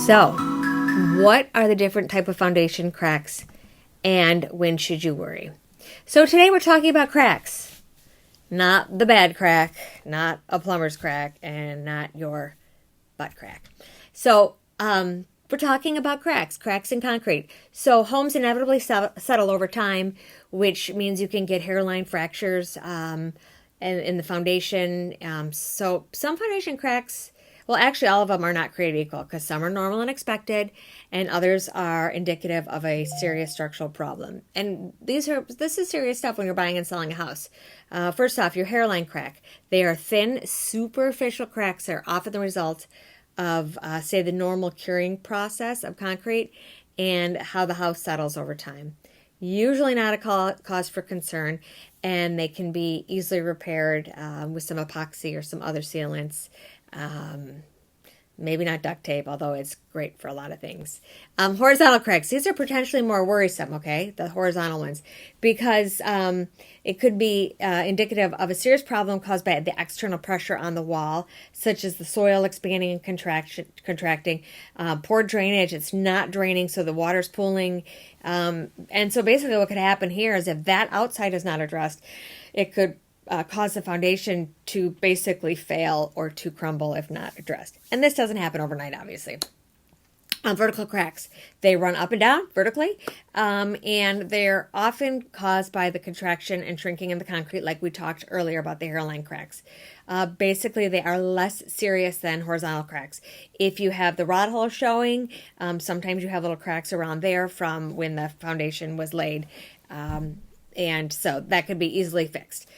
So, what are the different type of foundation cracks and when should you worry? So today we're talking about cracks. Not the bad crack, not a plumber's crack, and not your butt crack. So, we're talking about cracks in concrete. So homes inevitably settle over time, which means you can get hairline fractures and in the foundation. So some foundation cracks, well, actually all of them are not created equal because some are normal and expected and others are indicative of a serious structural problem. And this is serious stuff when you're buying and selling a house. First off, your hairline crack. They are thin, superficial cracks that are often the result of, say, the normal curing process of concrete and how the house settles over time. Usually not a cause for concern, and they can be easily repaired with some epoxy or some other sealants. Maybe not duct tape, although it's great for a lot of things. Horizontal cracks. These are potentially more worrisome, okay? The horizontal ones. Because it could be indicative of a serious problem caused by the external pressure on the wall, such as the soil expanding and contracting. Poor drainage. It's not draining, so the water's pooling. And so basically what could happen here is if that outside is not addressed, it could cause the foundation to basically fail or to crumble if not addressed. And this doesn't happen overnight, obviously. Vertical cracks. They run up and down vertically, and they're often caused by the contraction and shrinking in the concrete, like we talked earlier about the hairline cracks. Basically, they are less serious than horizontal cracks. If you have the rod hole showing, sometimes you have little cracks around there from when the foundation was laid. And so that could be easily fixed.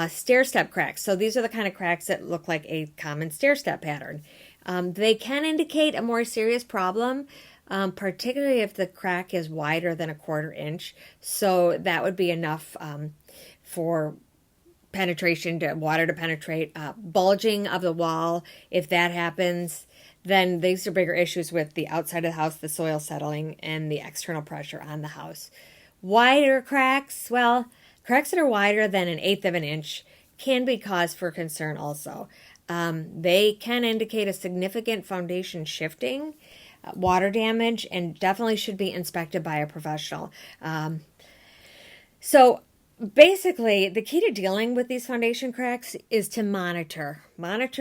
Stair-step cracks. So these are the kind of cracks that look like a common stair-step pattern. They can indicate a more serious problem, particularly if the crack is wider than 1/4 inch. So that would be enough for penetration, water to penetrate. Bulging of the wall, if that happens, then these are bigger issues with the outside of the house, the soil settling, and the external pressure on the house. Wider cracks, well, cracks that are wider than 1/8 of an inch can be cause for concern also. They can indicate a significant foundation shifting, water damage, and definitely should be inspected by a professional. So basically, the key to dealing with these foundation cracks is to monitor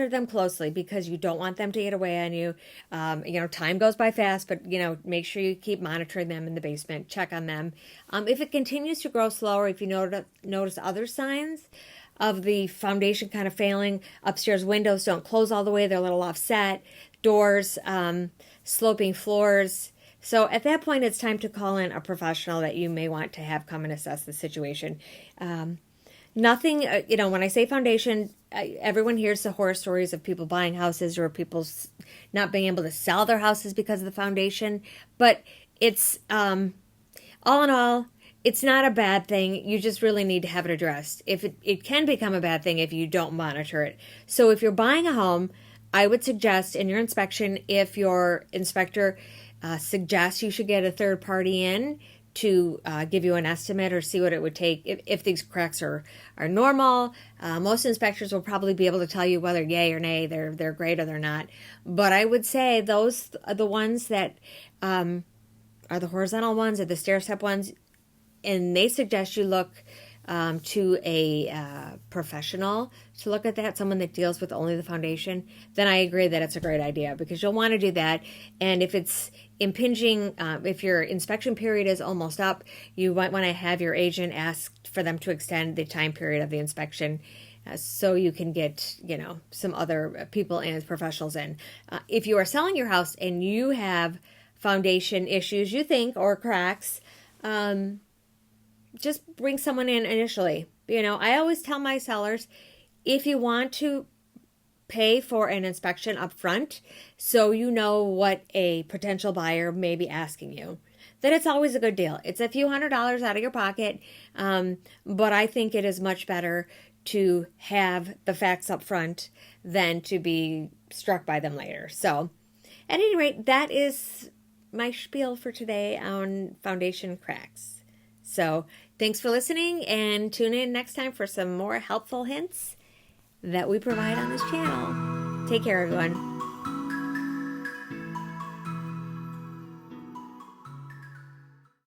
them closely because you don't want them to get away on you. Time goes by fast, but, make sure you keep monitoring them in the basement. Check on them. If it continues to grow slower, if you notice other signs of the foundation kind of failing, upstairs windows don't close all the way, they're a little offset, doors, sloping floors. So at that point, it's time to call in a professional that you may want to have come and assess the situation. Nothing, when I say foundation, everyone hears the horror stories of people buying houses or people not being able to sell their houses because of the foundation. But it's, all in all, it's not a bad thing. You just really need to have it addressed. It can become a bad thing if you don't monitor it. So if you're buying a home, I would suggest in your inspection, if your inspector suggests you should get a third party in to give you an estimate or see what it would take if these cracks are normal. Most inspectors will probably be able to tell you whether yay or nay, they're great or they're not. But I would say those are the ones that are the horizontal ones or the stair-step ones, and they suggest you look to a professional to look at that, someone that deals with only the foundation, then I agree that it's a great idea because you'll want to do that. And if it's impinging, if your inspection period is almost up, you might want to have your agent ask for them to extend the time period of the inspection so you can get, some other people and professionals in. If you are selling your house and you have foundation issues, you think, or cracks, just bring someone in initially. I always tell my sellers, if you want to pay for an inspection up front so you know what a potential buyer may be asking you, then it's always a good deal. It's a few $100s out of your pocket, but I think it is much better to have the facts up front than to be struck by them later. So, at any rate, that is my spiel for today on foundation cracks. So thanks for listening and tune in next time for some more helpful hints that we provide on this channel. Take care, everyone.